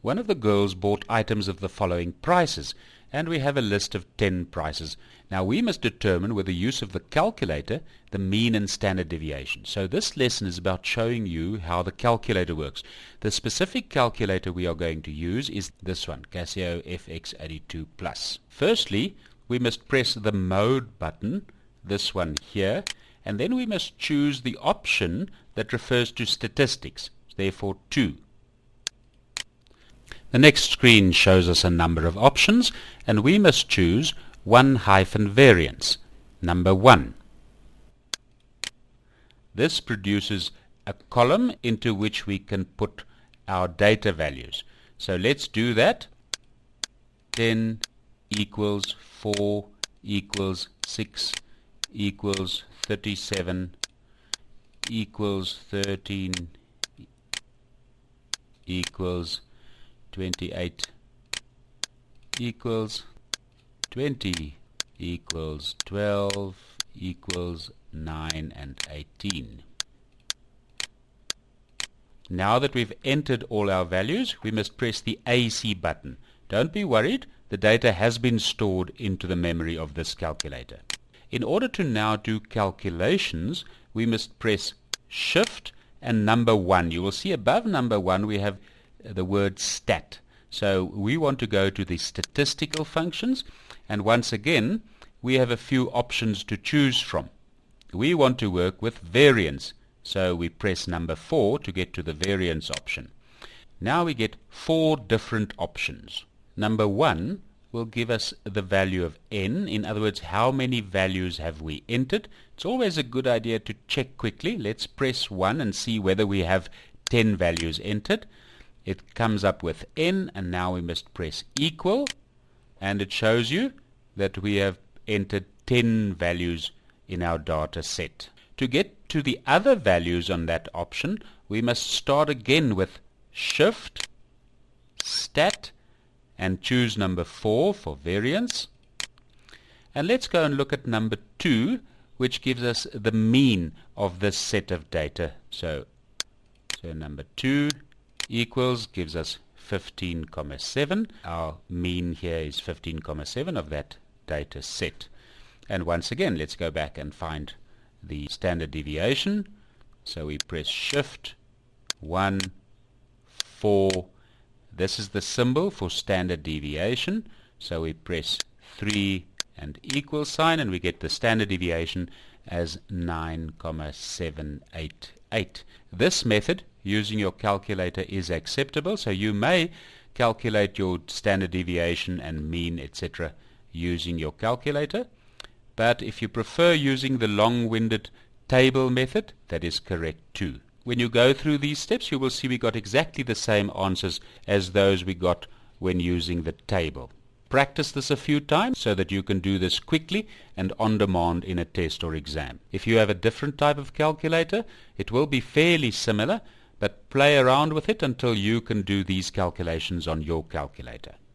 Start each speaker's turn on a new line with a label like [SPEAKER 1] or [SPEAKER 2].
[SPEAKER 1] One of the girls bought items of the following prices, and we have a list of 10 prices. Now we must determine with the use of the calculator the mean and standard deviation. So this lesson is about showing you how the calculator works. The specific calculator we are going to use is this one, Casio FX82 Plus. Firstly, we must press the mode button, this one here, and then we must choose the option that refers to statistics, therefore 2. The next screen shows us a number of options, and we must choose 1-variance, number 1. This produces a column into which we can put our data values. So let's do that. 10 equals 4 equals 6 equals 37 equals 13 equals 28 equals 20 equals 12 equals 9 and 18. Now that we've entered all our values, we must press the AC button. Don't be worried, the data has been stored into the memory of this calculator. In order to now do calculations, we must press Shift and number 1. You will see above number 1 we have the word stat. So we want to go to the statistical functions, and once again we have a few options to choose from. We want to work with variance, so we press number 4 to get to the variance option. Now we get 4 different options. Number 1 will give us the value of n, in other words, how many values have we entered. It's always a good idea to check quickly. Let's press 1 and see whether we have 10 values entered. It comes up with n, and now we must press equal, and it shows you that we have entered 10 values in our data set. To get to the other values on that option, we must start again with Shift, Stat, and choose number 4 for variance. And let's go and look at number 2, which gives us the mean of this set of data. So number 2 equals gives us 15,7. Our mean here is 15,7 of that data set. And once again, let's go back and find the standard deviation. So we press Shift 1 4. This is the symbol for standard deviation. So we press 3 and equal sign, and we get the standard deviation as 9,788. This method using your calculator is acceptable, so you may calculate your standard deviation and mean, etc. using your calculator. But if you prefer using the long-winded table method, that is correct too. When you go through these steps, you will see we got exactly the same answers as those we got when using the table. Practice this a few times so that you can do this quickly and on demand in a test or exam. If you have a different type of calculator, it will be fairly similar, but play around with it until you can do these calculations on your calculator.